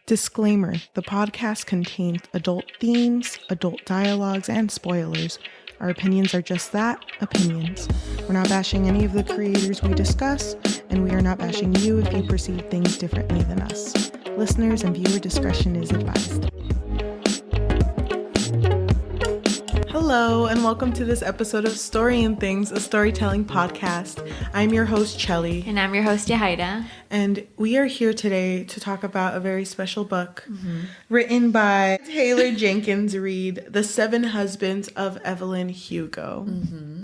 Disclaimer: the podcast contains adult themes, adult dialogues, and spoilers. Our opinions are just that, opinions. We're not bashing any of the creators we discuss, and we are not bashing you if you perceive things differently than us. Listeners and viewer discretion is advised. Hello, and welcome to this episode of Story and Things, a storytelling podcast. I'm your host, Cheli. And I'm your host, Yajaira. And we are here today to talk about a very special book written by Taylor Jenkins Reid, The 7 Husbands of Evelyn Hugo.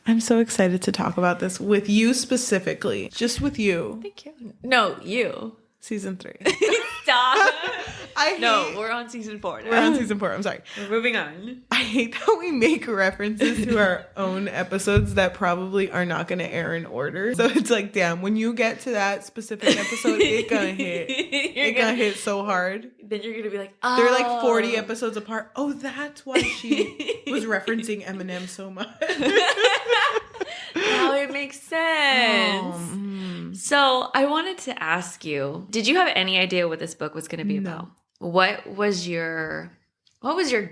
I'm so excited to talk about this with you specifically. Just with you. Thank you. No, you. Season 3. Stop. We're on season 4 now. We're on season 4. I'm sorry. We're moving on. I hate that we make references to our own episodes that probably are not going to air in order. So it's like, damn, when you get to that specific episode, it's going to hit. It's going to hit so hard. Then you're going to be like, oh. They're like 40 episodes apart. Oh, that's why she was referencing Eminem so much. Now it makes sense. So I wanted to ask you, did you have any idea what this book was going to be about? What was your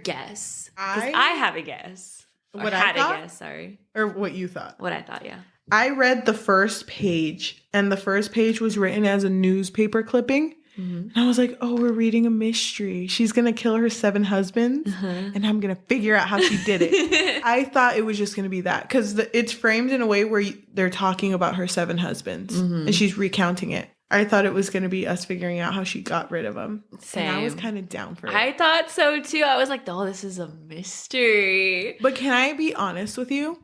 guess? I have a guess. Or what had I thought? A guess, sorry. Or what you thought? What I thought, yeah. I read the first page, and the first page was written as a newspaper clipping. And I was like, oh, we're reading a mystery. She's going to kill her 7 husbands, and I'm going to figure out how she did it. I thought it was just going to be that, because it's framed in a way where they're talking about her 7 husbands, and she's recounting it. I thought it was going to be us figuring out how she got rid of them. Same. And I was kind of down for it. I thought so, too. I was like, oh, this is a mystery. But can I be honest with you?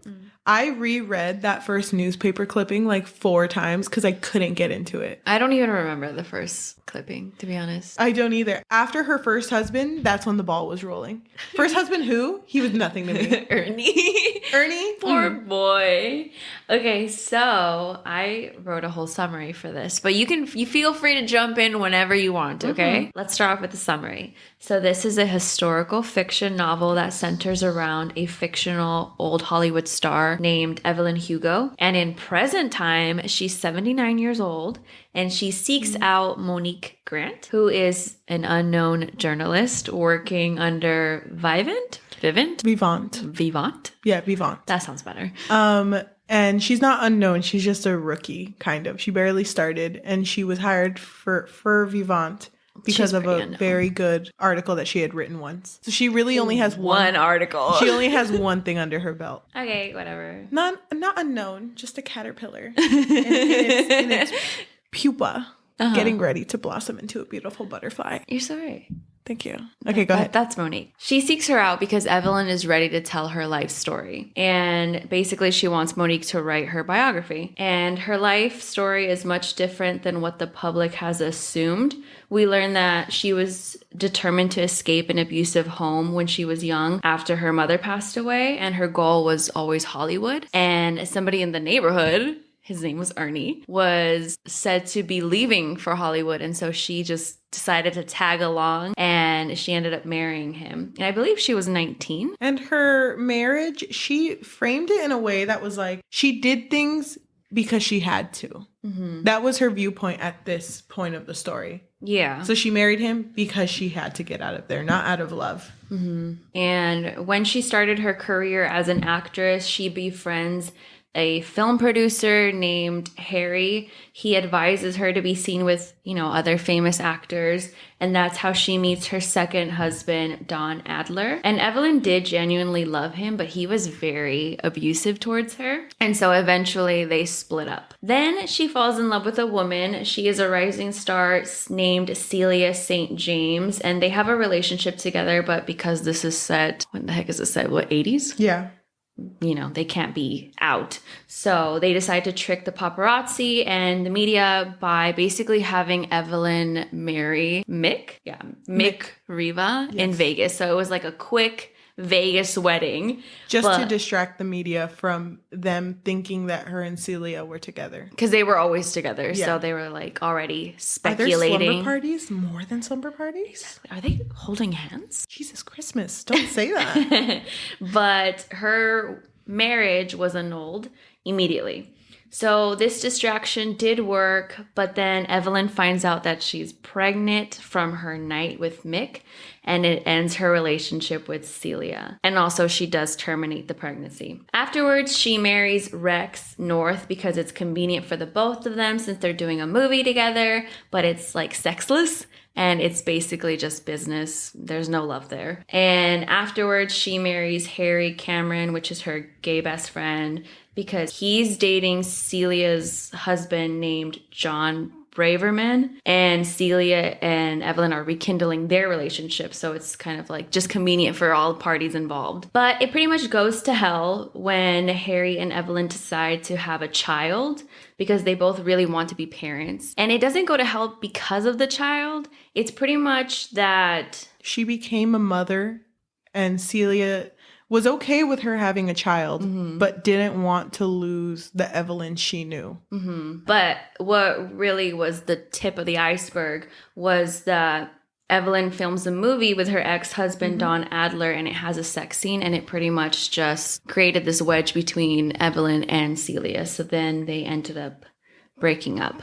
I reread that first newspaper clipping like 4 times because I couldn't get into it. I don't even remember the first clipping, to be honest. I don't either. After her first husband, that's when the ball was rolling. First husband who? He was nothing to me. Ernie? Poor boy. Okay, so I wrote a whole summary for this, but you feel free to jump in whenever you want, okay? Let's start off with the summary. So this is a historical fiction novel that centers around a fictional old Hollywood star named Evelyn Hugo. And in present time, she's 79 years old, and she seeks out Monique Grant, who is an unknown journalist working under Vivant? Vivant? Yeah, Vivant. That sounds better. And she's not unknown. She's just a rookie, kind of. She barely started, and she was hired for Vivant because of a very good article that she had written once. So she really only has one article. She only has one thing under her belt. Okay, whatever. Not unknown, just a caterpillar in its pupa, getting ready to blossom into a beautiful butterfly. You're so right. Thank you. Okay, go ahead. That's Monique. She seeks her out because Evelyn is ready to tell her life story. And basically she wants Monique to write her biography. And her life story is much different than what the public has assumed. We learn that she was determined to escape an abusive home when she was young after her mother passed away. And her goal was always Hollywood. And somebody in the neighborhood, his name was Ernie, was said to be leaving for Hollywood. And so she just decided to tag along, and she ended up marrying him. And I believe she was 19. And her marriage, she framed it in a way that was like, she did things because she had to. That was her viewpoint at this point of the story. Yeah. So she married him because she had to get out of there, not out of love. And when she started her career as an actress, she befriends a film producer named Harry. He advises her to be seen with, other famous actors. And that's how she meets her second husband, Don Adler. And Evelyn did genuinely love him, but he was very abusive towards her. And so eventually they split up. Then she falls in love with a woman. She is a rising star named Celia St. James. And they have a relationship together, but because this is set, when the heck is it set? What, 80s? Yeah. They can't be out. So they decide to trick the paparazzi and the media by basically having Evelyn marry Mick Riva in Vegas. So it was like a quick Vegas wedding. Just to distract the media from them thinking that her and Celia were together. Because they were always together. Yeah. So they were like already speculating. Are there slumber parties? More than slumber parties? Are they holding hands? Jesus Christmas. Don't say that. But her marriage was annulled immediately. So this distraction did work, but then Evelyn finds out that she's pregnant from her night with Mick, and it ends her relationship with Celia. And also she does terminate the pregnancy. Afterwards, she marries Rex North because it's convenient for the both of them since they're doing a movie together, but it's like sexless. And it's basically just business. There's no love there. And afterwards, she marries Harry Cameron, which is her gay best friend, because he's dating Celia's husband named John Braverman. And Celia and Evelyn are rekindling their relationship. So it's kind of like just convenient for all parties involved. But it pretty much goes to hell when Harry and Evelyn decide to have a child because they both really want to be parents. And it doesn't go to hell because of the child. It's pretty much that she became a mother and Celia was okay with her having a child, but didn't want to lose the Evelyn she knew. But what really was the tip of the iceberg was that Evelyn films a movie with her ex-husband, Don Adler, and it has a sex scene, and it pretty much just created this wedge between Evelyn and Celia. So then they ended up breaking up.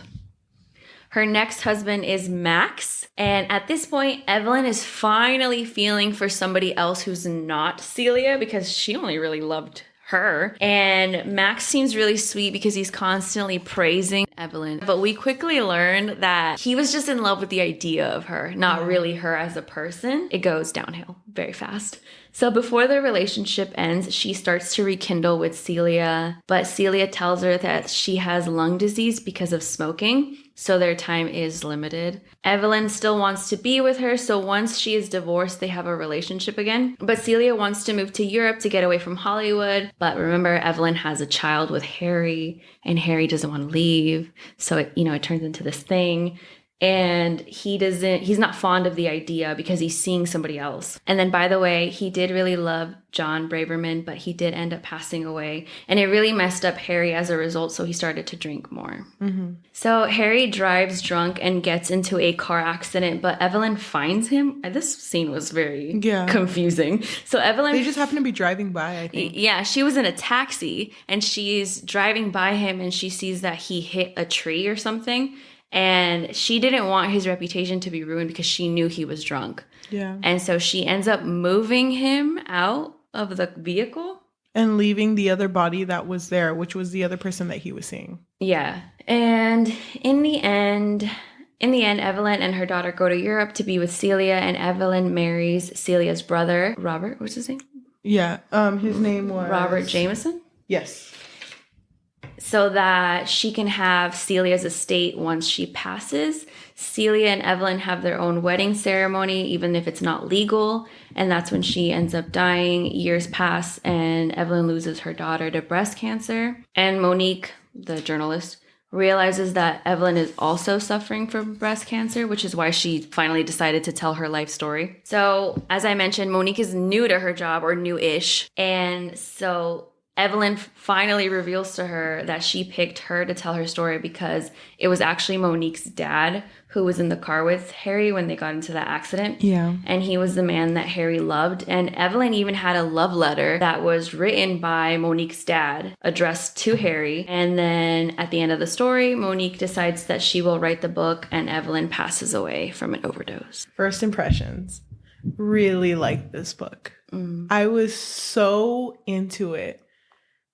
Her next husband is Max. And at this point, Evelyn is finally feeling for somebody else who's not Celia because she only really loved her. And Max seems really sweet because he's constantly praising Evelyn. But we quickly learn that he was just in love with the idea of her, not really her as a person. It goes downhill very fast. So before their relationship ends, she starts to rekindle with Celia, but Celia tells her that she has lung disease because of smoking, so their time is limited. Evelyn still wants to be with her, so once she is divorced, they have a relationship again. But Celia wants to move to Europe to get away from Hollywood, but remember, Evelyn has a child with Harry, and Harry doesn't want to leave, so it turns into this thing. And he's not fond of the idea because he's seeing somebody else. And then, by the way, he did really love John Braverman, but he did end up passing away. And it really messed up Harry as a result, so he started to drink more. So Harry drives drunk and gets into a car accident, but Evelyn finds him. This scene was very confusing. So Evelyn... They just happened to be driving by, I think. Yeah, she was in a taxi, and she's driving by him, and she sees that he hit a tree or something. And she didn't want his reputation to be ruined because she knew he was drunk. Yeah. And so she ends up moving him out of the vehicle. And leaving the other body that was there, which was the other person that he was seeing. Yeah. And in the end, Evelyn and her daughter go to Europe to be with Celia, and Evelyn marries Celia's brother, Robert. What's his name? Yeah. His name was... Robert Jameson? Yes. So that she can have Celia's estate once she passes. Celia and Evelyn have their own wedding ceremony, even if it's not legal. And that's when she ends up dying. Years pass, and Evelyn loses her daughter to breast cancer. And Monique, the journalist, realizes that Evelyn is also suffering from breast cancer, which is why she finally decided to tell her life story. So, as I mentioned, Monique is new to her job, or new-ish. And so Evelyn finally reveals to her that she picked her to tell her story because it was actually Monique's dad who was in the car with Harry when they got into that accident. Yeah. And he was the man that Harry loved. And Evelyn even had a love letter that was written by Monique's dad addressed to Harry. And then at the end of the story, Monique decides that she will write the book, and Evelyn passes away from an overdose. First impressions. Really liked this book. I was so into it.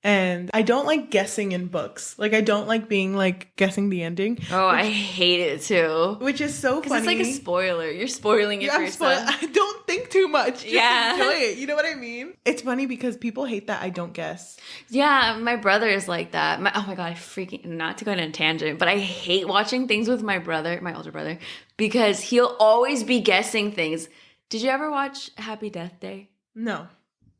And I don't like guessing in books. Like, I don't like being, like, guessing the ending. Oh, I hate it, too. Which is so funny. It's like a spoiler. You're spoiling it for yourself. I don't think too much. Just enjoy it. You know what I mean? It's funny because people hate that I don't guess. Yeah, my brother is like that. Oh, my God, I freaking... Not to go on a tangent, but I hate watching things with my brother, my older brother, because he'll always be guessing things. Did you ever watch Happy Death Day? No.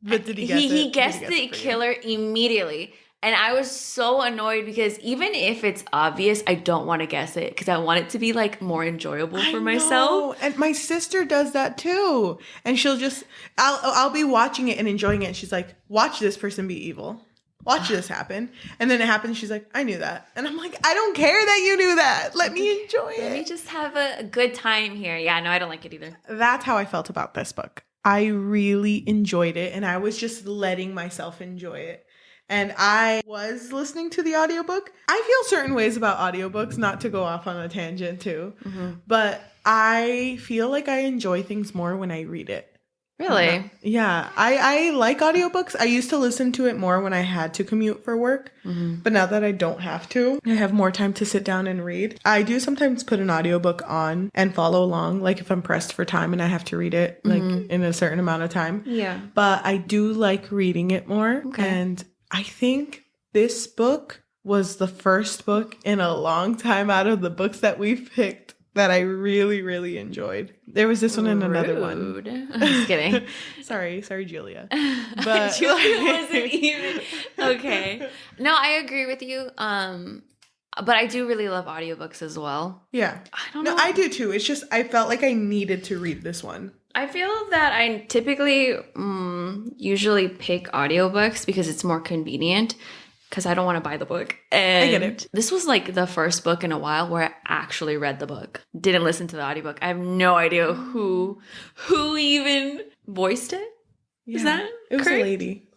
But did he guess it? He guessed the killer immediately. And I was so annoyed because even if it's obvious, I don't want to guess it because I want it to be like more enjoyable for myself. And my sister does that too. And she'll just, I'll be watching it and enjoying it. And she's like, watch this person be evil. Watch this happen. And then it happens. She's like, I knew that. And I'm like, I don't care that you knew that. Let me enjoy it. Let me just have a good time here. Yeah, no, I don't like it either. That's how I felt about this book. I really enjoyed it, and I was just letting myself enjoy it. And I was listening to the audiobook. I feel certain ways about audiobooks, not to go off on a tangent too, but I feel like I enjoy things more when I read it. Really? Yeah. I like audiobooks. I used to listen to it more when I had to commute for work. But now that I don't have to, I have more time to sit down and read. I do sometimes put an audiobook on and follow along, like if I'm pressed for time and I have to read it like in a certain amount of time. Yeah. But I do like reading it more. Okay. And I think this book was the first book in a long time out of the books that we've picked that I really, really enjoyed. There was this one and another one. I'm just kidding. Sorry, Julia. But Julia wasn't even okay. No, I agree with you. But I do really love audiobooks as well. Yeah. I don't know. No, I do too. It's just I felt like I needed to read this one. I feel that I typically usually pick audiobooks because it's more convenient. Because I don't want to buy the book. And I get it. This was like the first book in a while where I actually read the book. Didn't listen to the audiobook. I have no idea who even voiced it. Yeah. Is that It was correct? a lady.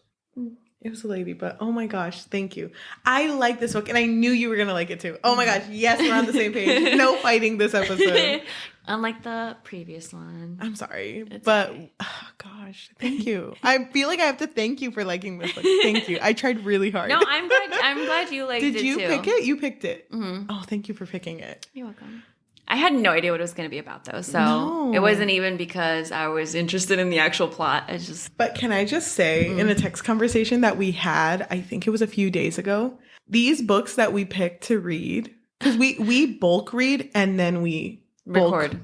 It was a lady, but oh my gosh, thank you. I like this book and I knew you were going to like it too. Oh my gosh, yes, we're on the same page. No fighting this episode. Unlike the previous one. I'm sorry, It's but okay. oh gosh, thank you. I feel like I have to thank you for liking this book. Thank you. I tried really hard. No, I'm glad you liked it Did you too. pick it? You picked it. Mm-hmm. Oh, thank you for picking it. You're welcome. I had no idea what it was going to be about though. So No. it wasn't even because I was interested in the actual plot. I just... But can I just say, in a text conversation that we had, I think it was a few days ago, these books that we picked to read, because we bulk read and then we record.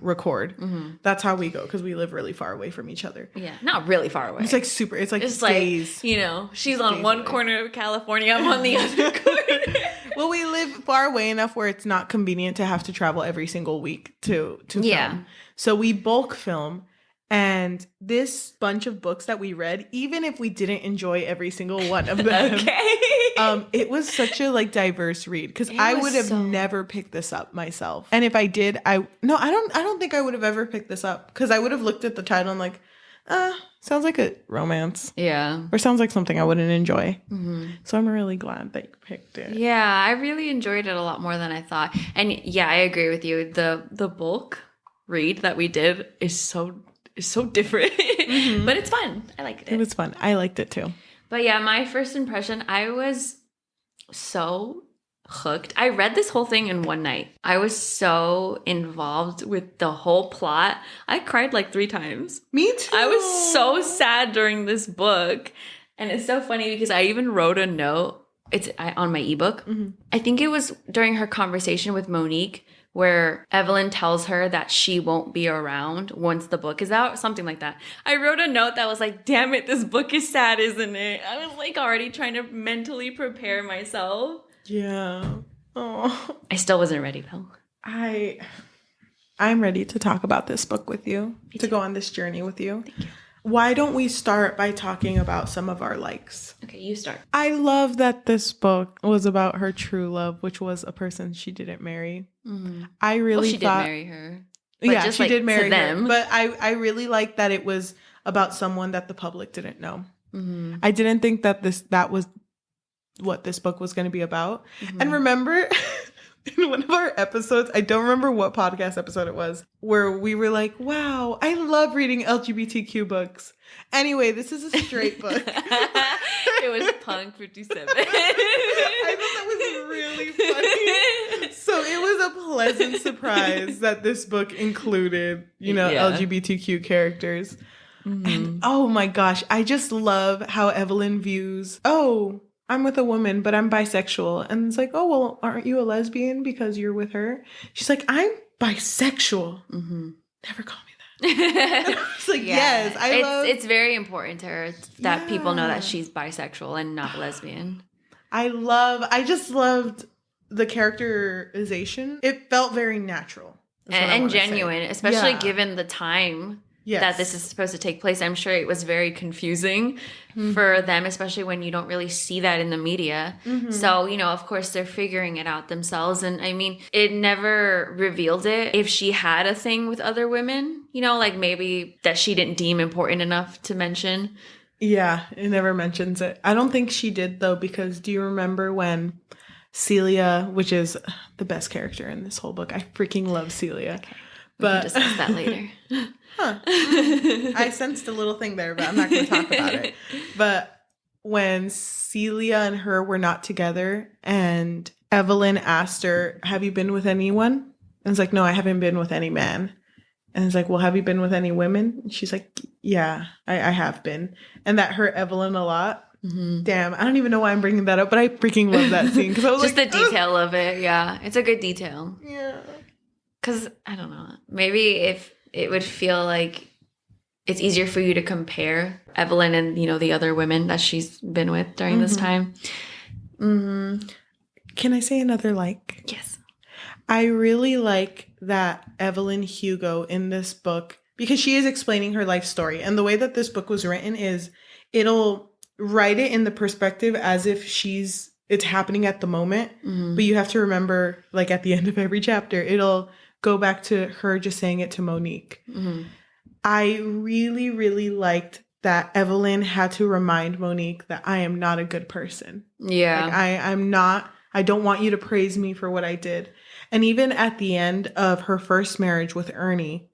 That's how we go, because we live really far away from each other. Yeah, not really far away. It's like super, it's like days. Like, she's on days one away. corner of California, I'm on the other corner. Well, we live far away enough where it's not convenient to have to travel every single week to film. So we bulk film. And this bunch of books that we read, even if we didn't enjoy every single one of them, it was such a diverse read, because I would have never picked this up myself. And if I did, I don't think I would have ever picked this up, because I would have looked at the title and like, sounds like a romance. Yeah. Or sounds like something I wouldn't enjoy. So I'm really glad that you picked it. Yeah, I really enjoyed it a lot more than I thought. And yeah, I agree with you. The bulk read that we did is so different. But it's fun. I liked it. It was fun. I liked it too. But yeah, my first impression, I was so hooked. I read this whole thing in one night. I was so involved with the whole plot. I cried like 3 times. Me too. I was so sad during this book. And it's so funny because I even wrote a note. It's on my ebook. I think it was during her conversation with Monique where Evelyn tells her that she won't be around once the book is out, something like that. I wrote a note that was like, damn it, this book is sad, isn't it? I was like already trying to mentally prepare myself. Yeah. Oh. I still wasn't ready though. I'm ready to talk about this book with you, to go on this journey with you. Thank you. Why don't we start by talking about some of our likes? Okay, you start. I love that this book was about her true love, which was a person she didn't marry. I really thought... did marry her. But Yeah, just, she like, did marry to her. them. But I really liked that it was about someone that the public didn't know. I didn't think that that was what this book was going to be about. And remember... in one of our episodes, I don't remember what podcast episode it was, where we were like, wow, I love reading LGBTQ books. Anyway, this is a straight book. It was Punk 57. I thought that was really funny. So it was a pleasant surprise that this book included, LGBTQ characters. And oh my gosh, I just love how Evelyn views, I'm with a woman, but I'm bisexual. And it's like, oh, well, aren't you a lesbian because you're with her? She's like, I'm bisexual. Never call me that. And I was like, yes, it's very important to her that people know that she's bisexual and not lesbian. I just loved the characterization. It felt very natural. And genuine, especially given the time that this is supposed to take place. I'm sure it was very confusing for them, especially when you don't really see that in the media. So, of course, they're figuring it out themselves. And I mean, it never revealed it. If she had a thing with other women, like maybe that she didn't deem important enough to mention. Yeah, it never mentions it. I don't think she did, though, because do you remember when Celia, which is the best character in this whole book, I freaking love Celia. Okay. We can discuss that later. I sensed a little thing there, but I'm not going to talk about it. But when Celia and her were not together and Evelyn asked her, have you been with anyone? And it's like, no, I haven't been with any man. And it's like, well, have you been with any women? And she's like, yeah, I have been. And that hurt Evelyn a lot. Mm-hmm. Damn, I don't even know why I'm bringing that up, but I freaking love that scene. Cause I was just like, the detail of it. Yeah, it's a good detail. Yeah. Because, I don't know, maybe if it would feel like it's easier for you to compare Evelyn and, the other women that she's been with during this time. Mm-hmm. Can I say another like? Yes. I really like that Evelyn Hugo in this book, because she is explaining her life story. And the way that this book was written is it'll write it in the perspective as if it's happening at the moment. Mm-hmm. But you have to remember, like at the end of every chapter, it'll go back to her just saying it to Monique. Mm-hmm. I really, really liked that Evelyn had to remind Monique that I am not a good person. Yeah. Like I don't want you to praise me for what I did. And even at the end of her first marriage with Ernie,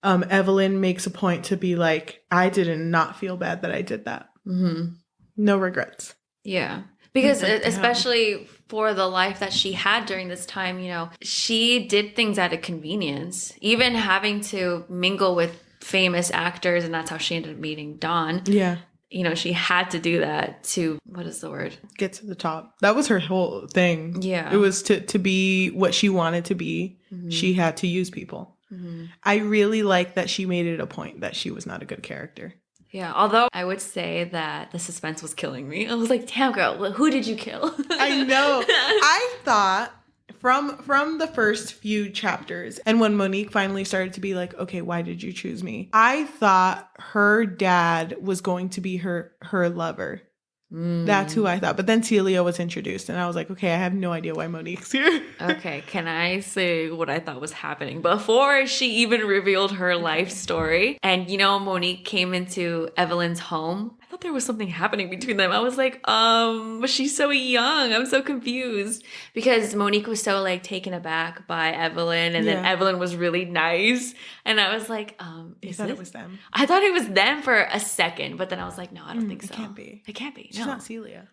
Evelyn makes a point to be like, I did not feel bad that I did that. Mm-hmm. No regrets. Yeah. Because especially for the life that she had during this time, she did things out of convenience. Even having to mingle with famous actors, and that's how she ended up meeting Don. Yeah. She had to do that to, what is the word? Get to the top. That was her whole thing. Yeah. It was to be what she wanted to be. Mm-hmm. She had to use people. Mm-hmm. I really like that she made it a point that she was not a good character. Yeah, although I would say that the suspense was killing me. I was like, damn, girl, who did you kill? I know. I thought from the first few chapters, and when Monique finally started to be like, okay, why did you choose me? I thought her dad was going to be her lover. That's who I thought. But then Celia was introduced, and I was like, okay, I have no idea why Monique's here. Okay, can I say what I thought was happening before she even revealed her life story? And, Monique came into Evelyn's home. I thought there was something happening between them. I was like, she's so young. I'm so confused. Because Monique was so, taken aback by Evelyn, and then Evelyn was really nice. And I was like, it was them? I thought it was them for a second, but then I was like, no, I don't think so. It can't be. It can't be. She's not Celia.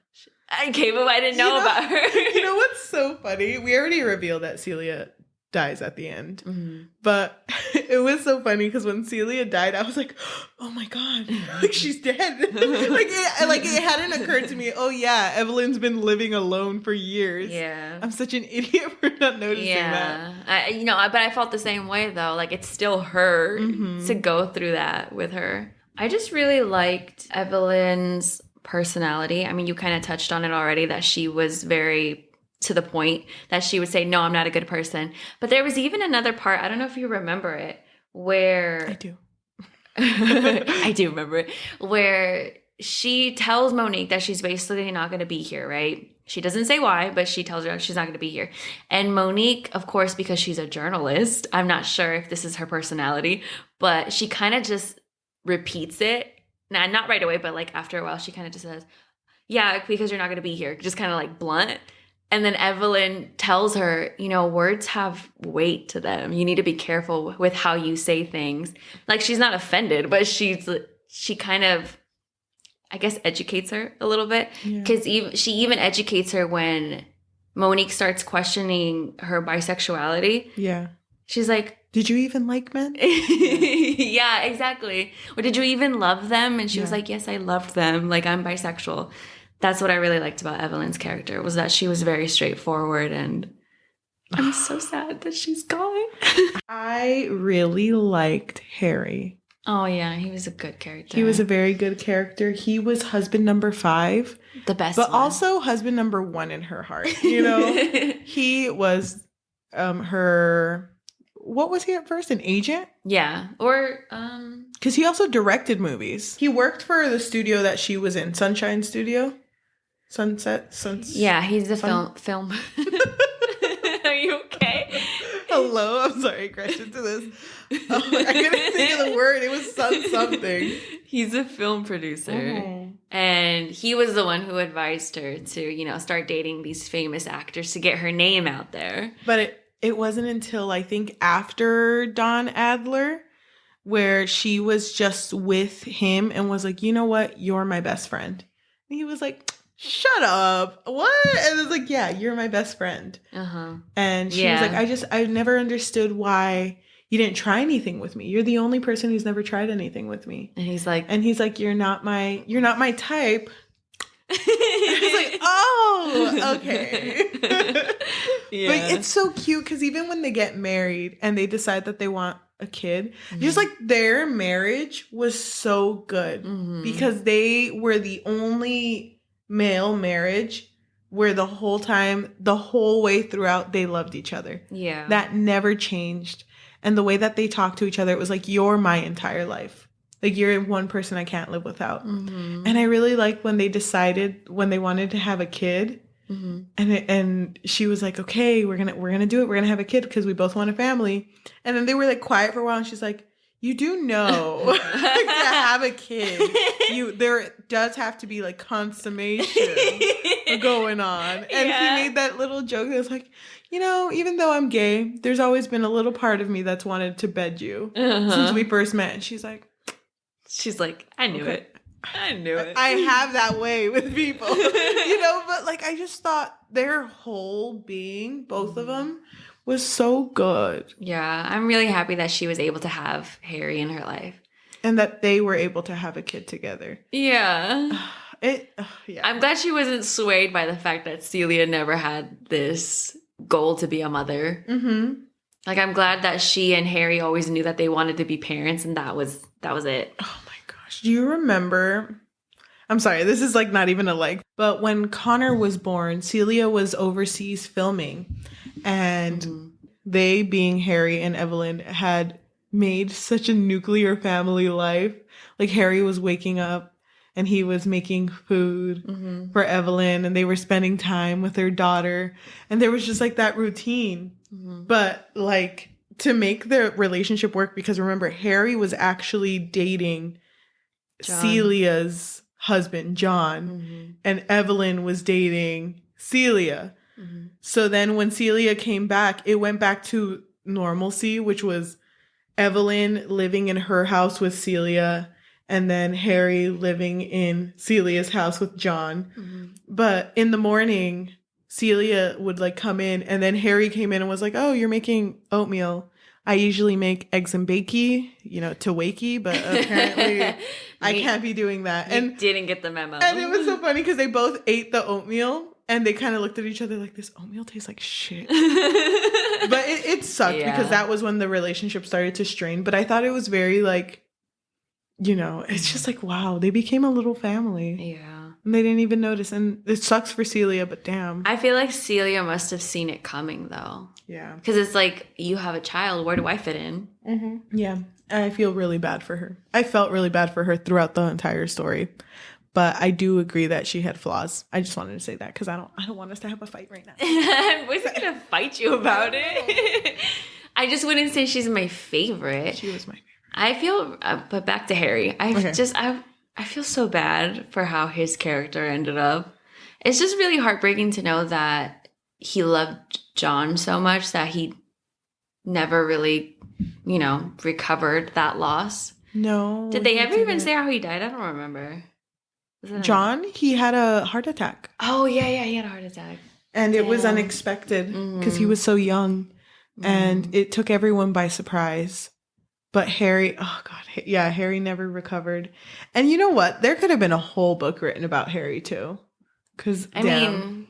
Okay, but I didn't know about her. You know what's so funny? We already revealed that Celia dies at the end. Mm-hmm. But it was so funny because when Celia died, I was like, oh my God, she's dead. it hadn't occurred to me, oh yeah, Evelyn's been living alone for years. Yeah. I'm such an idiot for not noticing that. But I felt the same way though. It's still her to go through that with her. I just really liked Evelyn's personality. I mean, you kind of touched on it already, that she was very to the point, that she would say, no, I'm not a good person. But there was even another part, I don't know if you remember it, where... I do. I do remember it, where she tells Monique that she's basically not going to be here, right? She doesn't say why, but she tells her she's not going to be here. And Monique, of course, because she's a journalist, I'm not sure if this is her personality, but she kind of just repeats it. Now, not right away, but after a while, she kind of just says, yeah, because you're not going to be here. Just kind of blunt. And then Evelyn tells her, words have weight to them. You need to be careful with how you say things. She's not offended, but she kind of, I guess, educates her a little bit. Because she even educates her when Monique starts questioning her bisexuality. Yeah. She's like, did you even like men? Yeah, exactly. Or did you even love them? And she was like, yes, I loved them. I'm bisexual. That's what I really liked about Evelyn's character, was that she was very straightforward, and I'm so sad that she's gone. I really liked Harry. Oh, yeah. He was a good character. He was a very good character. He was husband number 5. The best but one. Also husband number 1 in her heart. He was her... What was he at first? An agent? Yeah. Or, because he also directed movies. He worked for the studio that she was in, Sunshine Studio. Yeah, he's a film. Are you okay? Hilarious. hello. I'm sorry, I crashed into this. Oh, I couldn't think of the word. It was something. He's a film producer. And he was the one who advised her to, start dating these famous actors to get her name out there. But it wasn't until I think after Don Adler where she was just with him and was like, you know what? You're my best friend. And he was like, shut up. What? And it was like, yeah, you're my best friend. And she was like, I never understood why you didn't try anything with me. You're the only person who's never tried anything with me. And he's like, you're not my type. I was like, oh, okay. But it's so cute because even when they get married and they decide that they want a kid, just like their marriage was so good because they were the only male marriage where the whole way throughout, they loved each other. Yeah. That never changed. And the way that they talked to each other, it was like, you're my entire life. Like, you're one person I can't live without. And I really liked when they decided when they wanted to have a kid. And she was like, okay, we're gonna do it. We're gonna have a kid because we both want a family. And then they were like quiet for a while. And she's like, you do know to have a kid, there does have to be like consummation going on. And he made that little joke that was like, even though I'm gay, there's always been a little part of me that's wanted to bed you since we first met. And she's like, I knew it. I knew it. I have that way with people, but like, I just thought their whole being, both of them, was so good. Yeah, I'm really happy that she was able to have Harry in her life. And that they were able to have a kid together. Yeah. I'm glad she wasn't swayed by the fact that Celia never had this goal to be a mother. Like, I'm glad that she and Harry always knew that they wanted to be parents, and that was it. Oh my gosh. Do you remember? I'm sorry, this is like not even a like, but when Connor was born, Celia was overseas filming, and they, being Harry and Evelyn, had made such a nuclear family life. Like, Harry was waking up and he was making food for Evelyn, and they were spending time with their daughter, and there was just like that routine. But like, to make the relationship work, because remember, Harry was actually dating Celia's husband, John, and Evelyn was dating Celia. So then when Celia came back, it went back to normalcy, which was Evelyn living in her house with Celia, and then Harry living in Celia's house with John. But in the morning, Celia would like come in, and then Harry came in and was like, oh, you're making oatmeal. I usually make eggs and bakey, to wakey, but apparently I can't be doing that. And didn't get the memo. And it was so funny because they both ate the oatmeal and they kind of looked at each other like, this oatmeal tastes like shit. But it sucked because that was when the relationship started to strain. But I thought it was very like, it's just like, wow, they became a little family. Yeah. And they didn't even notice. And it sucks for Celia, but damn. I feel like Celia must have seen it coming, though. Yeah. Because it's like, you have a child. Where do I fit in? Yeah. I feel really bad for her. I felt really bad for her throughout the entire story. But I do agree that she had flaws. I just wanted to say that because I don't want us to have a fight right now. I wasn't going to fight you about it. I just wouldn't say she's my favorite. She was my favorite. I feel, but back to Harry. I feel so bad for how his character ended up. It's just really heartbreaking to know that he loved John so much that he never really, recovered that loss. No. Did they ever even say how he died? I don't remember. John, he had a heart attack. Oh, yeah, he had a heart attack. And it was unexpected because he was so young. And it took everyone by surprise. But Harry, oh God, yeah, Harry never recovered. And you know what? There could have been a whole book written about Harry too. Because, I mean,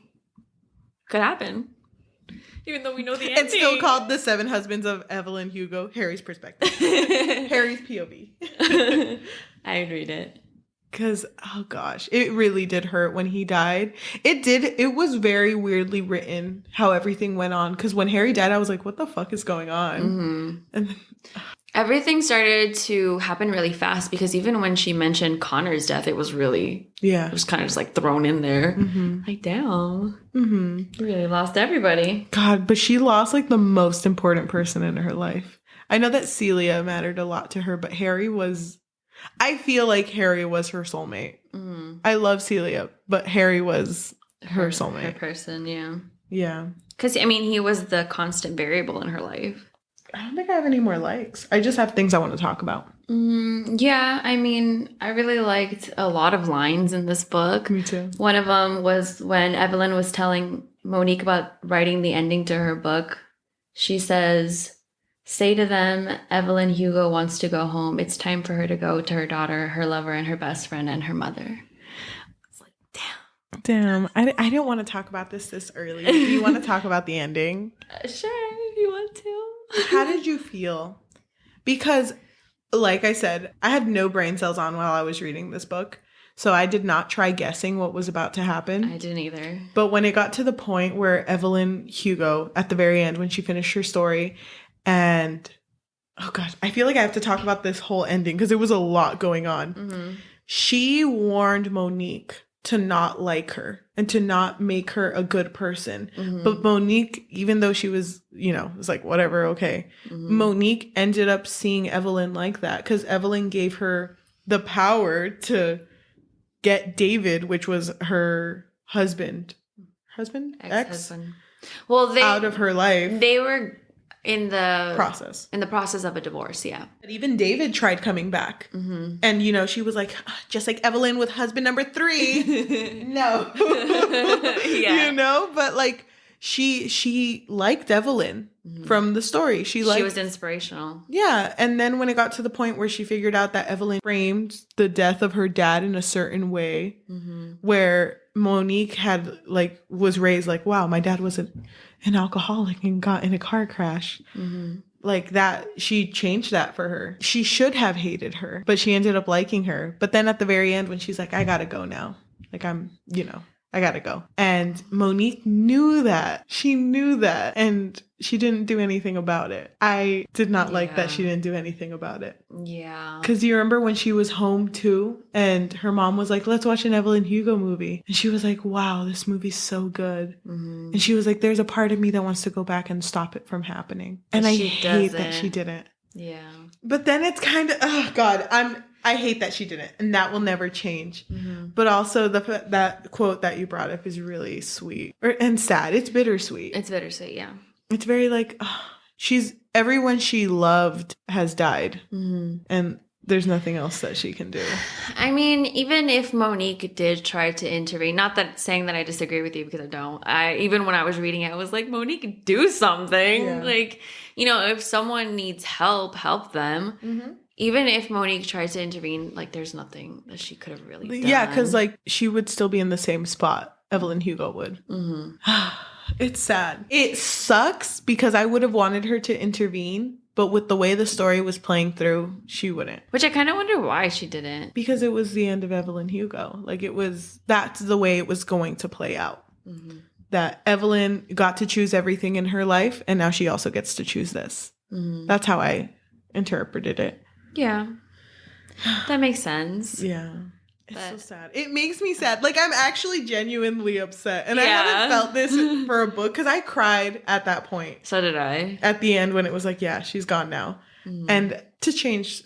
could happen. Even though we know the ending. It's still called The Seven Husbands of Evelyn Hugo, Harry's perspective. Harry's POV. I'd read it. Because, oh gosh, it really did hurt when he died. It was very weirdly written how everything went on. Because when Harry died, I was like, what the fuck is going on? And then, Everything started to happen really fast because even when she mentioned Connor's death, it was really, it was kind of just like thrown in there. Like, damn, you really lost everybody. God, but she lost like the most important person in her life. I know that Celia mattered a lot to her, but Harry was, I feel like Harry was her soulmate. I love Celia, but Harry was her soulmate. Her person, yeah. Yeah. Because, I mean, he was the constant variable in her life. I don't think I have any more likes. I just have things I want to talk about. Yeah, I mean, I really liked a lot of lines in this book. Me too. One of them was when Evelyn was telling Monique about writing the ending to her book. She says, "Say to them, Evelyn Hugo wants to go home. It's time for her to go to her daughter, her lover, and her best friend, and her mother." It's like, damn. I didn't want to talk about this early. Do you want to talk about the ending? Sure, if you want to. How did you feel? Because, like I said, I had no brain cells on while I was reading this book. So I did not try guessing what was about to happen. I didn't either. But when it got to the point where Evelyn Hugo, at the very end, when she finished her story, and, oh gosh, I feel like I have to talk about this whole ending because there was a lot going on. She warned Monique to not like her and to not make her a good person. But Monique, even though she was, was like, whatever, okay. Monique ended up seeing Evelyn like that because Evelyn gave her the power to get David, which was her husband, ex-husband. Well, out of her life. They were in the process of a divorce, yeah. But even David tried coming back. And, she was like, just like Evelyn with husband number 3. No. Yeah. But like she liked Evelyn from the story. She was inspirational. Yeah. And then when it got to the point where she figured out that Evelyn framed the death of her dad in a certain way, where Monique had was raised like, wow, my dad was an alcoholic and got in a car crash. Like that, she changed that for her. She should have hated her, but she ended up liking her. But then at the very end, when she's like, I gotta go now. Like I gotta go. And Monique knew that. She knew that. And she didn't do anything about it. I did not like that she didn't do anything about it. Yeah. Because you remember when she was home too, and her mom was like, let's watch an Evelyn Hugo movie. And she was like, wow, this movie's so good. And she was like, there's a part of me that wants to go back and stop it from happening. And I hate that she didn't. Yeah. But then it's kind of, oh God, I hate that she didn't, and that will never change. But also that quote that you brought up is really sweet and sad. It's bittersweet. It's bittersweet, yeah. It's very like, everyone she loved has died, and there's nothing else that she can do. I mean, even if Monique did try to intervene, not that saying that I disagree with you because I don't. Even when I was reading it, I was like, Monique, do something. Yeah. Like, if someone needs help them. Even if Monique tried to intervene, there's nothing that she could have really done. Yeah, because she would still be in the same spot. Evelyn Hugo would. It's sad. It sucks because I would have wanted her to intervene, but with the way the story was playing through, she wouldn't. Which I kind of wonder why she didn't. Because it was the end of Evelyn Hugo. That's the way it was going to play out. That Evelyn got to choose everything in her life, and now she also gets to choose this. That's how I interpreted it. Yeah. That makes sense. Yeah. It's so sad. It makes me sad. I'm actually genuinely upset. And I haven't felt this for a book because I cried at that point. So did I. At the end when it was like, yeah, she's gone now. And to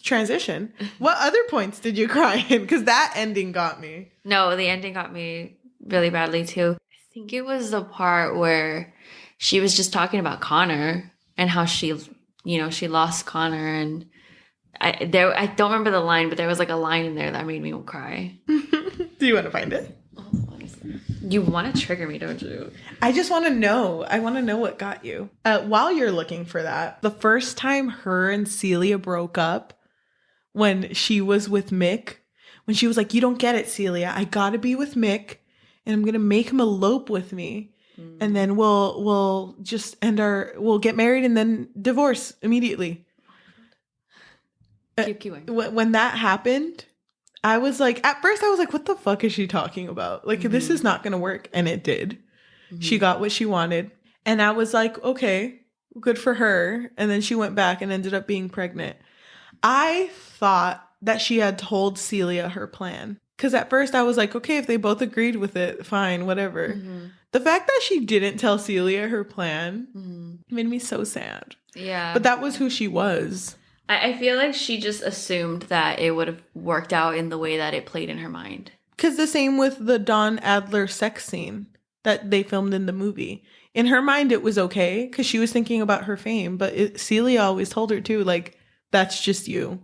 transition, what other points did you cry in? Because that ending got me. No, the ending got me really badly too. I think it was the part where she was just talking about Connor and how she lost Connor, and I don't remember the line, but there was a line in there that made me cry. Do you want to find it? You want to trigger me, don't you? I just want to know. I want to know what got you. While you're looking for that, the first time her and Celia broke up, when she was with Mick, when she was like, you don't get it, Celia. I got to be with Mick, and I'm going to make him elope with me. And then we'll just we'll get married and then divorce immediately. Keep going. When that happened, I was like, at first I was like, what the fuck is she talking about? This is not going to work. And it did. She got what she wanted. And I was like, okay, good for her. And then she went back and ended up being pregnant. I thought that she had told Celia her plan. Because at first I was like, okay, if they both agreed with it, fine, whatever. The fact that she didn't tell Celia her plan made me so sad. Yeah. But that was who she was. I feel like she just assumed that it would have worked out in the way that it played in her mind. Because the same with the Don Adler sex scene that they filmed in the movie. In her mind, it was okay because she was thinking about her fame. But Celia always told her too, like, that's just you.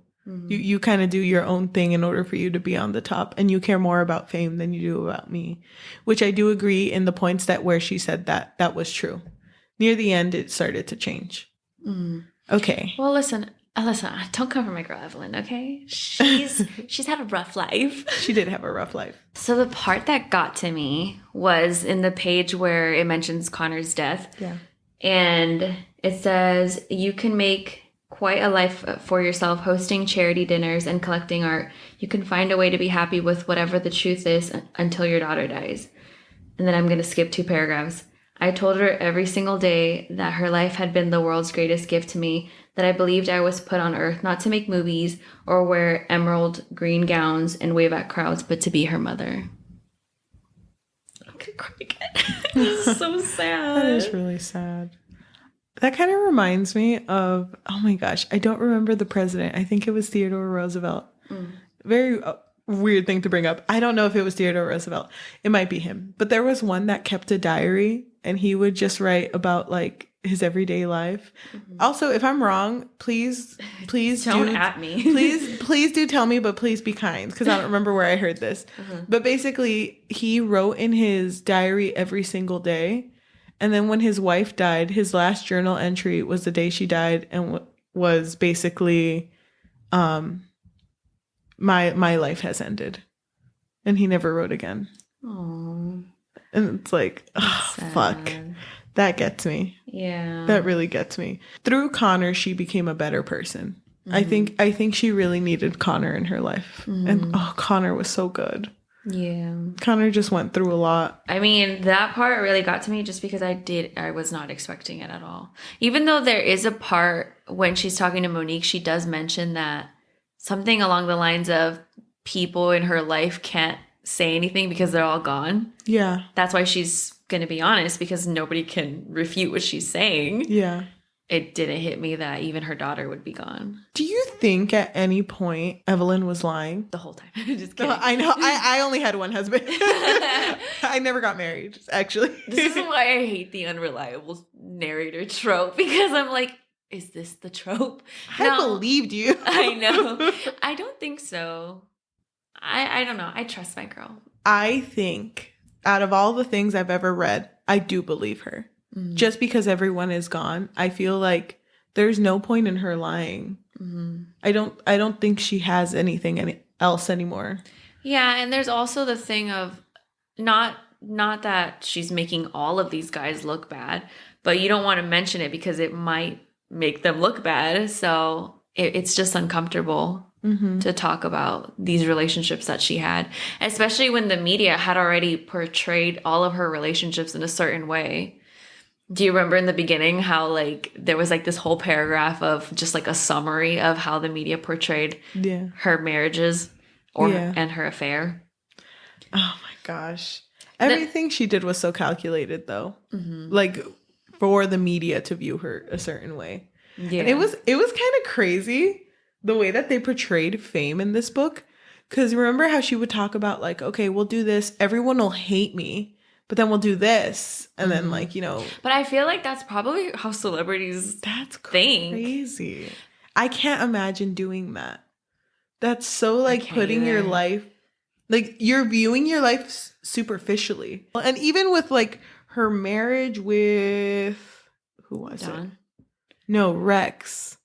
You kind of do your own thing in order for you to be on the top. And you care more about fame than you do about me. Which I do agree in the points that where she said that was true. Near the end, it started to change. Okay. Well, listen, don't come for my girl Evelyn, okay? She's had a rough life. She did have a rough life. So the part that got to me was in the page where it mentions Connor's death. Yeah. And it says, you can make quite a life for yourself hosting charity dinners and collecting art. You can find a way to be happy with whatever the truth is until your daughter dies. And then I'm going to skip 2 paragraphs. I told her every single day that her life had been the world's greatest gift to me, that I believed I was put on earth not to make movies or wear emerald green gowns and wave at crowds, but to be her mother. I'm gonna cry again. This is so sad. That is really sad. That kind of reminds me of, oh my gosh, I don't remember the president. I think it was Theodore Roosevelt. Very weird thing to bring up. I don't know if it was Theodore Roosevelt. It might be him. But there was one that kept a diary and he would just write about like his everyday life. Also, if I'm wrong, please Don't at me. please do tell me, but please be kind because I don't remember where I heard this. But basically, he wrote in his diary every single day. And then when his wife died, his last journal entry was the day she died and was basically, my life has ended. And he never wrote again. Aww. And it's like, oh, fuck. That gets me. Yeah. That really gets me. Through Connor, she became a better person. I think she really needed Connor in her life. And Connor was so good. Yeah. Connor just went through a lot. I mean, that part really got to me just because I was not expecting it at all. Even though there is a part when she's talking to Monique, she does mention that something along the lines of people in her life can't say anything because they're all gone. Yeah. That's why she's going to be honest because nobody can refute what she's saying. Yeah. It didn't hit me that even her daughter would be gone. Do you think at any point Evelyn was lying? The whole time. Just kidding. I know. I only had one husband. I never got married, actually. This is why I hate the unreliable narrator trope because I'm like, is this the trope? I believed you. I know. I don't think so. I don't know. I trust my girl. I think out of all the things I've ever read, I do believe her. Just because everyone is gone, I feel like there's no point in her lying. I don't think she has anything else anymore. Yeah, and there's also the thing of not that she's making all of these guys look bad, but you don't want to mention it because it might make them look bad. So it's just uncomfortable to talk about these relationships that she had, especially when the media had already portrayed all of her relationships in a certain way. Do you remember in the beginning how like there was like this whole paragraph of just like a summary of how the media portrayed her marriages and her affair? Oh my gosh. Everything she did was so calculated though. Like for the media to view her a certain way. Yeah. And it was kind of crazy the way that they portrayed fame in this book. Because remember how she would talk about like, okay, we'll do this. Everyone will hate me. But then we'll do this. And then like, you know. But I feel like that's probably how celebrities think. Crazy. I can't imagine doing that. That's so like putting your life, like you're viewing your life superficially. And even with like her marriage with, who was it? No, Rex.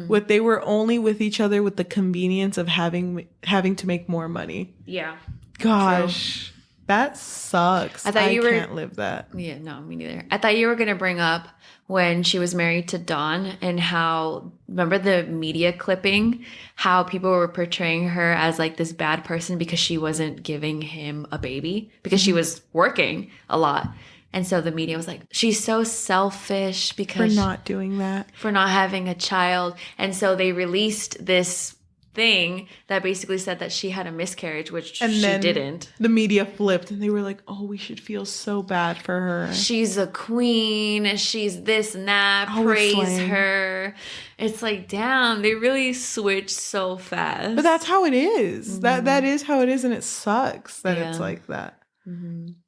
What they were only with each other with the convenience of having to make more money. Yeah. Gosh. True. That sucks. I can't live that. Yeah, no, me neither. I thought you were going to bring up when she was married to Don and how, remember the media clipping, how people were portraying her as like this bad person because she wasn't giving him a baby, because she was working a lot. And so the media was like, she's so selfish For because not doing that. for not having a child. And so they released this thing that basically said that she had a miscarriage, which And she then didn't. The media flipped and they were like, oh, we should feel so bad for her. She's a queen. She's this and that. Oh, Praise slang. her. It's like, damn, they really switched so fast. But that's how it is. That is how it is, and it sucks that it's Yeah. like that.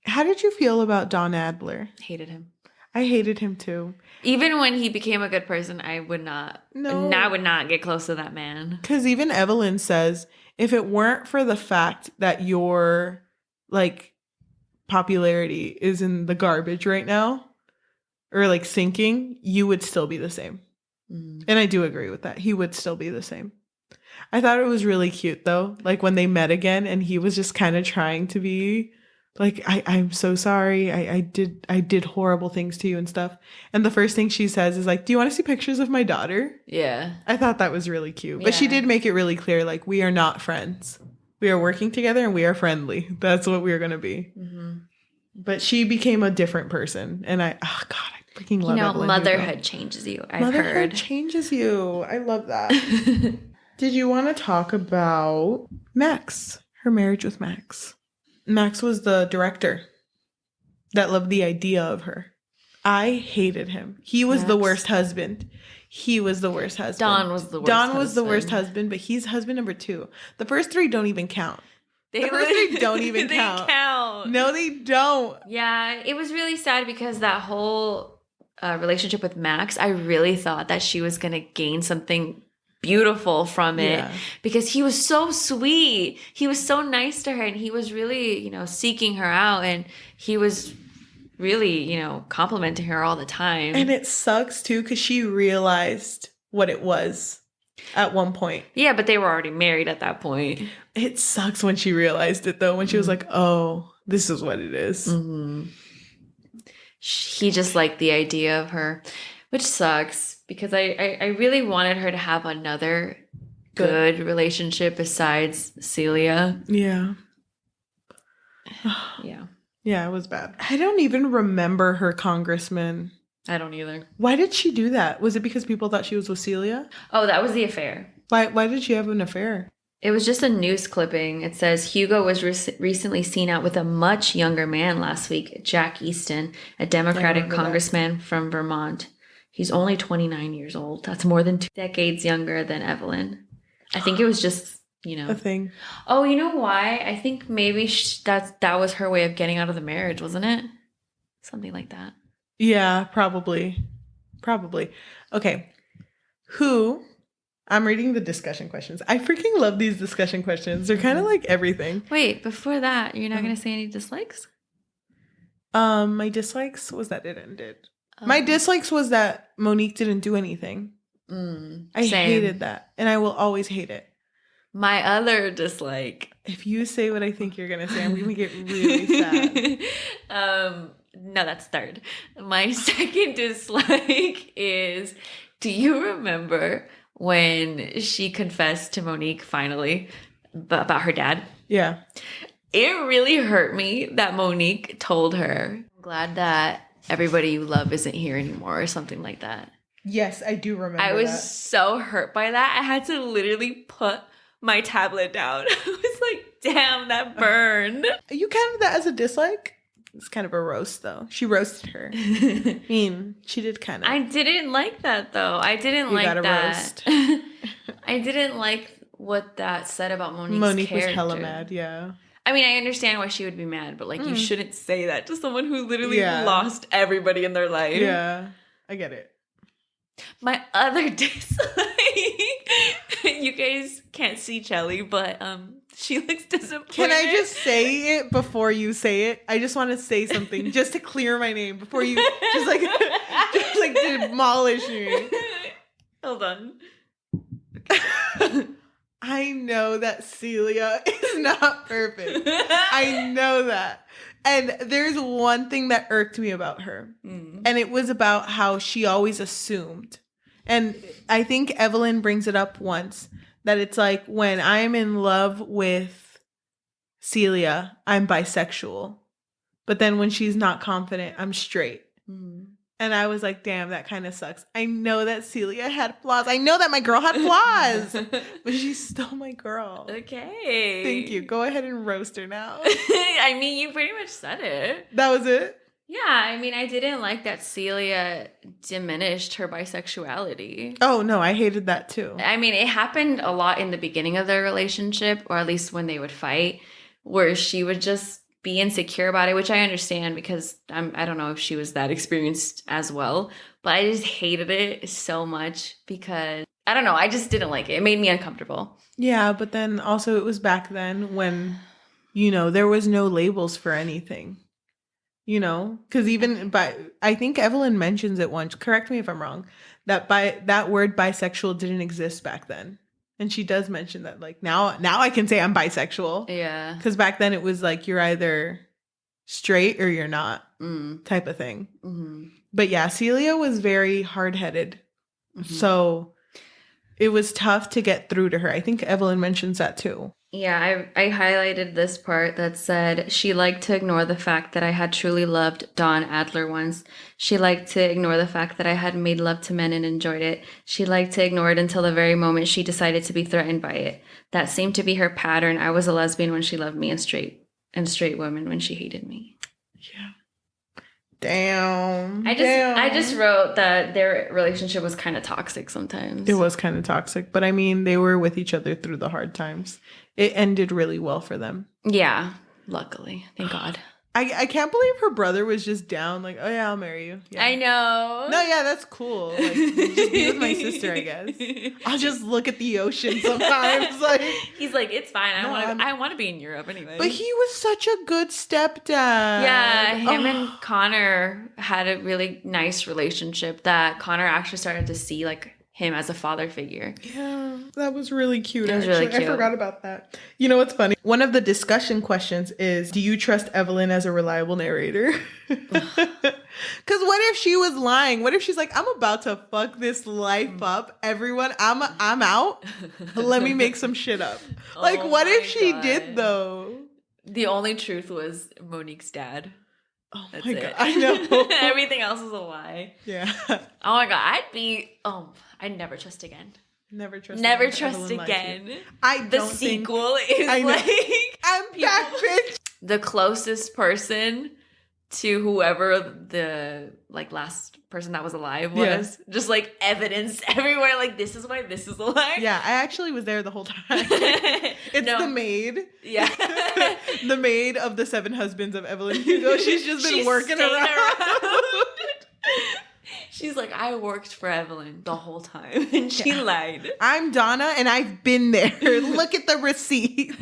How did you feel about Don Adler? Hated him. I hated him too. Even when he became a good person, I would not. No. I would not get close to that man. Because even Evelyn says, if it weren't for the fact that your like popularity is in the garbage right now, or like sinking, you would still be the same. And I do agree with that. He would still be the same. I thought it was really cute though, like when they met again and he was just kind of trying to be like, I'm so sorry. I did horrible things to you and stuff. And the first thing she says is like, do you want to see pictures of my daughter? Yeah. I thought that was really cute. But she did make it really clear, like, we are not friends. We are working together and we are friendly. That's what we're going to be. But she became a different person. And oh God, I freaking love Evelyn motherhood Hugo. changes you. I've Motherhood heard. changes you. I love that. Did you want to talk about Max? Her marriage with Max. Max was the director that loved the idea of her. I hated him. He was the worst husband. He was the worst husband. Don was the worst Don was the husband. worst husband, but he's husband number 2. The first 3 don't even count. The first 3 don't even they count. No, they don't. Yeah, it was really sad because that whole relationship with Max, I really thought that she was going to gain something beautiful from it because he was so sweet. He was so nice to her and he was really, seeking her out and he was really, complimenting her all the time. And it sucks too because she realized what it was at one point. Yeah, but they were already married at that point. It sucks when she realized it though, when she was like, oh, this is what it is. He just liked the idea of her, which sucks because I really wanted her to have another good relationship besides Celia. Yeah. Yeah. Yeah, it was bad. I don't even remember her congressman. I don't either. Why did she do that? Was it because people thought she was with Celia? Oh, that was the affair. Why did she have an affair? It was just a news clipping. It says Hugo was recently seen out with a much younger man last week, Jack Easton, a Democratic congressman from Vermont. He's only 29 years old. That's more than 2 decades younger than Evelyn. I think it was just, A thing. Oh, you know why? I think maybe that was her way of getting out of the marriage, wasn't it? Something like that. Yeah, probably. Okay. I'm reading the discussion questions. I freaking love these discussion questions. They're kind of like everything. Wait, before that, you're not going to say any dislikes? My dislikes was that it ended. My dislikes was that Monique didn't do anything. I hated that. And I will always hate it. My other dislike. If you say what I think you're going to say, I'm going to get really sad. No, that's third. My second dislike is, do you remember when she confessed to Monique finally about her dad? Yeah. It really hurt me that Monique told her, I'm glad that everybody you love isn't here anymore or something like that. Yes, I do remember I was so hurt by that. I had to literally put my tablet down. I was like, damn, that burned. You counted that as a dislike? It's kind of a roast, though. She roasted her. I mean, she did kind of. I didn't like that, though. I didn't like that. Roast. I didn't like what that said about Monique was hella mad, yeah. I mean, I understand why she would be mad, but, you shouldn't say that to someone who literally lost everybody in their life. Yeah, I get it. My other dislike, you guys can't see Cheli, but she looks disappointed. Can I just say it before you say it? I just want to say something just to clear my name before you just demolish me. Hold on. I know that Celia is not perfect. I know that. And there's one thing that irked me about her. And it was about how she always assumed. And I think Evelyn brings it up once. That it's like, when I'm in love with Celia, I'm bisexual. But then when she's not confident, I'm straight. Mm. And I was like, damn, that kind of sucks. I know that Celia had flaws. I know that my girl had flaws. But she's still my girl. Okay. Thank you. Go ahead and roast her now. I mean, you pretty much said it. That was it? Yeah, I mean, I didn't like that Celia diminished her bisexuality. Oh, no, I hated that too. I mean, it happened a lot in the beginning of their relationship, or at least when they would fight, where she would just be insecure about it, which I understand because I don't know if she was that experienced as well, but I just hated it so much because, I don't know, I just didn't like it. It made me uncomfortable. Yeah, but then also it was back then when, you know, there was no labels for anything. You know, because even I think Evelyn mentions it once, correct me if I'm wrong, that that word bisexual didn't exist back then. And she does mention that, like, now I can say I'm bisexual. Yeah. Because back then it was like you're either straight or you're not type of thing. Mm-hmm. But yeah, Celia was very hard-headed. Mm-hmm. So it was tough to get through to her. I think Evelyn mentions that too. Yeah, I highlighted this part that said she liked to ignore the fact that I had truly loved Don Adler once. She liked to ignore the fact that I had made love to men and enjoyed it. She liked to ignore it until the very moment she decided to be threatened by it. That seemed to be her pattern. I was a lesbian when she loved me and straight women when she hated me. Yeah. Damn. I just wrote that their relationship was kind of toxic sometimes. It was kind of toxic, but I mean, they were with each other through the hard times. It ended really well for them. Yeah, luckily. Thank God. I can't believe her brother was just down, like, oh yeah, I'll marry you. Yeah. I know. No, yeah, that's cool. Like, just be with my sister, I guess. I'll just look at the ocean sometimes. Like, he's like, it's fine. No, I want to be in Europe anyway. but he was such a good stepdad. Yeah, him and Connor had a really nice relationship that Connor actually started to see like him as a father figure. Yeah, that was really cute. It was really cute. I forgot about that. You know what's funny? One of the discussion questions is, do you trust Evelyn as a reliable narrator? Because what if she was lying? What if she's like, I'm about to fuck this life up. Everyone, I'm out. Let me make some shit up. Like, what if she did though? The only truth was Monique's dad. Oh That's my it. God, I know. Everything else is a lie. Yeah. Oh my God, I'd never trust again. Never trust. Never trust again. The sequel is like I'm back, bitch. The closest person to whoever the like last person that was alive was. Yeah. Just like evidence everywhere. Like, this is why this is a lie. Yeah, I actually was there the whole time. It's the maid. Yeah. The maid of the 7 husbands of Evelyn Hugo. She's just been working around. She's like, I worked for Evelyn the whole time. And she lied. I'm Donna and I've been there. Look at the receipt.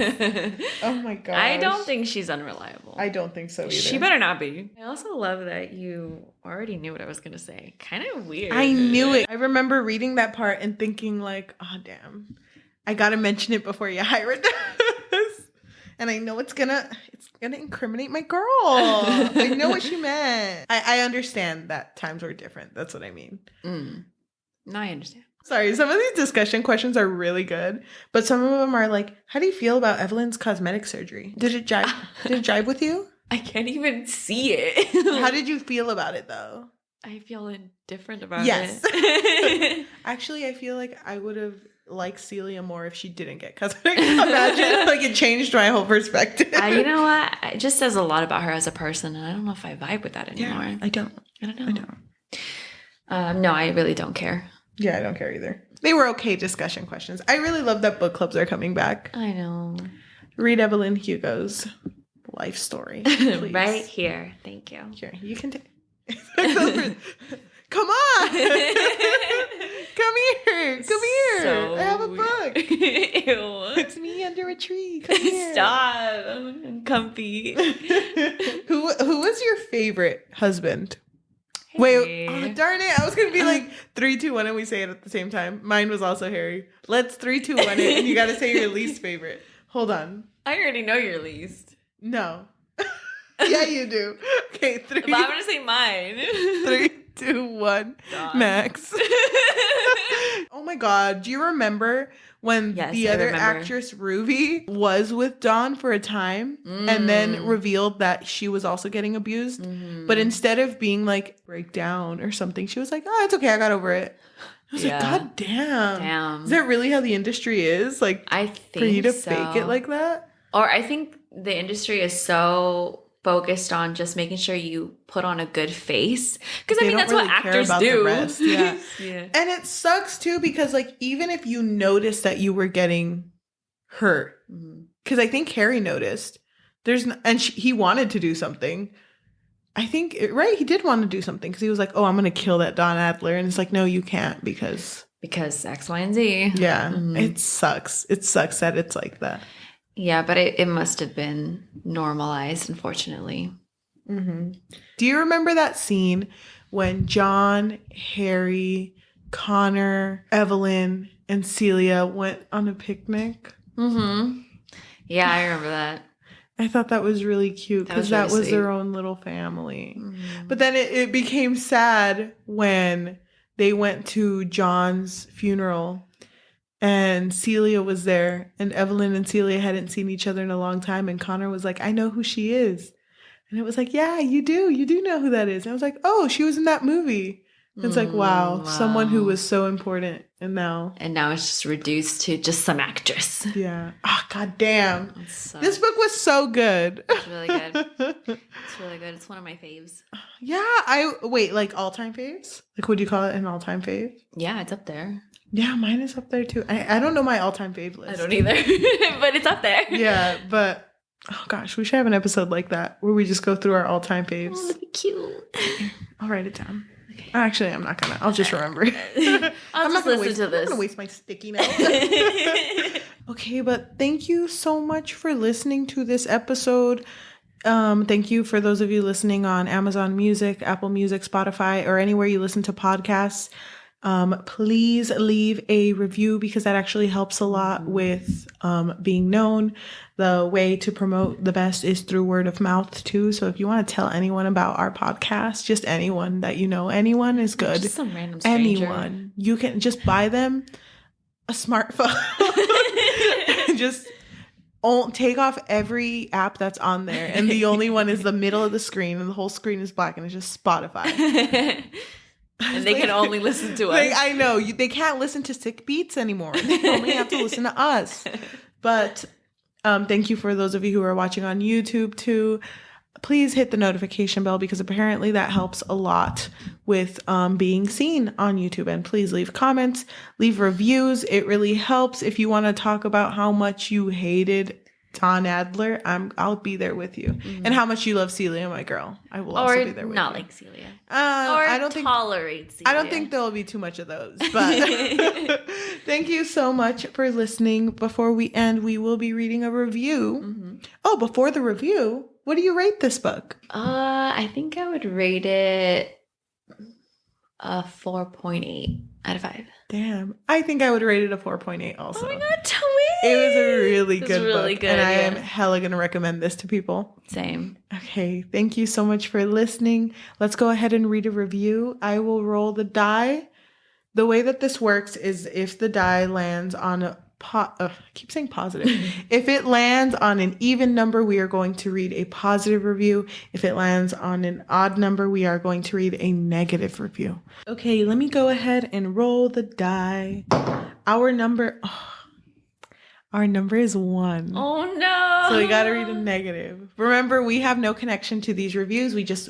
Oh my God. I don't think she's unreliable. I don't think so either. She better not be. I also love that you already knew what I was going to say. Kind of weird. I knew it. I remember reading that part and thinking like, oh damn, I got to mention it before Yajaira does. And I know it's gonna incriminate my girl. I know what she meant. I understand that times were different. That's what I mean. No, I understand. Sorry, some of these discussion questions are really good, but some of them are like, how do you feel about Evelyn's cosmetic surgery? Did it jive with you? I can't even see it. How did you feel about it though? I feel indifferent about it. Actually, I feel like I would have liked Celia more if she didn't get cosmetic. Imagine, like, it changed my whole perspective. You know what? It just says a lot about her as a person, and I don't know if I vibe with that anymore. Yeah, I don't know. No, I really don't care. Yeah, I don't care either. They were okay discussion questions. I really love that book clubs are coming back. I know. Read Evelyn Hugo's life story, please. Right here. Thank you. Here, you can take. Come on. Come here. So I have a book. Ew. It's me under a tree. Come here. Stop. I'm comfy. Who was your favorite husband? Hey. Wait, darn it. I was going to be like 3, 2, 1 and we say it at the same time. Mine was also Harry. Let's 3, 2, 1 it and you got to say your least favorite. Hold on. I already know your least. No. Yeah, you do. Okay, 3. But I'm going to say mine. 3, 2, 1, Max. Oh my God. Do you remember when the other actress, Ruby, was with Dawn for a time and then revealed that she was also getting abused? Mm-hmm. But instead of being like, break down or something, she was like, oh, it's okay. I got over it. I was like, God damn. Is that really how the industry is? Like, I think for you to fake it like that? Or I think the industry is so focused on just making sure you put on a good face, because I mean that's really what actors do. The rest. Yeah. And it sucks too, because like even if you noticed that you were getting hurt, because I think Harry noticed, he wanted to do something. I think he did want to do something, because he was like, oh, I'm gonna kill that Don Adler, and it's like, no, you can't, because X, Y, and Z. Yeah. It sucks that it's like that. Yeah, but it must have been normalized, unfortunately. Mm-hmm. Do you remember that scene when John, Harry, Connor, Evelyn, and Celia went on a picnic? Mm-hmm. Yeah, I remember that. I thought that was really cute, because that was their own little family. Mm-hmm. But then it became sad when they went to John's funeral. And Celia was there, and Evelyn and Celia hadn't seen each other in a long time. And Connor was like, I know who she is. And it was like, yeah, you do. You do know who that is. And I was like, oh, she was in that movie. And it's like, wow, someone who was so important. And now it's just reduced to just some actress. Yeah. Oh, God damn. This book was so good. It's really good. It's really good. It's one of my faves. Yeah. Like all-time faves? Like, would you call it an all-time fave? Yeah, it's up there. Yeah, mine is up there too. I don't know my all-time fave list. I don't either, but it's up there. Yeah, but oh gosh, we should have an episode like that where we just go through our all-time faves. Oh, that'd be cute. I'll write it down. Okay. Actually, I'm not gonna. I'll just remember it. I'm not gonna listen to this. I'm not gonna waste my sticky notes. Okay, but thank you so much for listening to this episode. Thank you for those of you listening on Amazon Music, Apple Music, Spotify, or anywhere you listen to podcasts. Please leave a review, because that actually helps a lot with being known. The way to promote the best is through word of mouth too. So if you want to tell anyone about our podcast, just anyone that you know, anyone is good. Just some random stranger. Anyone. You can just buy them a smartphone. Just take off every app that's on there, and the only one is the middle of the screen, and the whole screen is black, and it's just Spotify. And they can only listen to us. I know. They can't listen to Sick Beats anymore. They only have to listen to us. But thank you for those of you who are watching on YouTube too. Please hit the notification bell, because apparently that helps a lot with being seen on YouTube. And please leave comments, leave reviews. It really helps. If you want to talk about how much you hated Don Adler, I'll be there with you. Mm-hmm. And how much you love Celia, my girl. I will also be there with you. Or not like Celia. I don't tolerate Celia. I don't think there will be too much of those. But thank you so much for listening. Before we end, we will be reading a review. Mm-hmm. Oh, before the review, what do you rate this book? I think I would rate it a 4.8 out of 5. Damn. I think I would rate it a 4.8 also. Oh my God, tell me. It was a really good book. Good, and I am hella going to recommend this to people. Same. Okay. Thank you so much for listening. Let's go ahead and read a review. I will roll the die. The way that this works is if the die lands on a I keep saying positive. If it lands on an even number, we are going to read a positive review. If it lands on an odd number, we are going to read a negative review. Okay, let me go ahead and roll the die. Our number is 1. Oh no. So we got to read a negative. Remember, we have no connection to these reviews. We just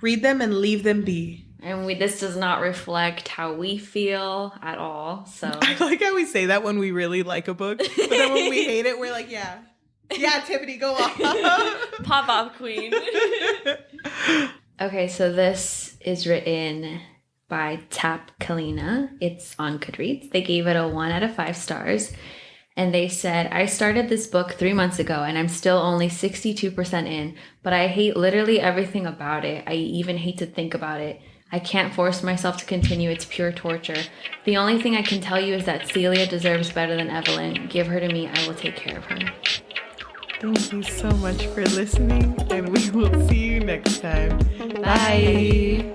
read them and leave them be. And this does not reflect how we feel at all. So I like how we say that when we really like a book. But then when we hate it, we're like, yeah. Yeah, Tiffany, go off. Pop off, queen. Okay, so this is written by Tap Kalina. It's on Goodreads. They gave it a 1 out of 5 stars. And they said, I started this book 3 months ago and I'm still only 62% in, but I hate literally everything about it. I even hate to think about it. I can't force myself to continue. It's pure torture. The only thing I can tell you is that Celia deserves better than Evelyn. Give her to me. I will take care of her. Thank you so much for listening, and we will see you next time. Bye.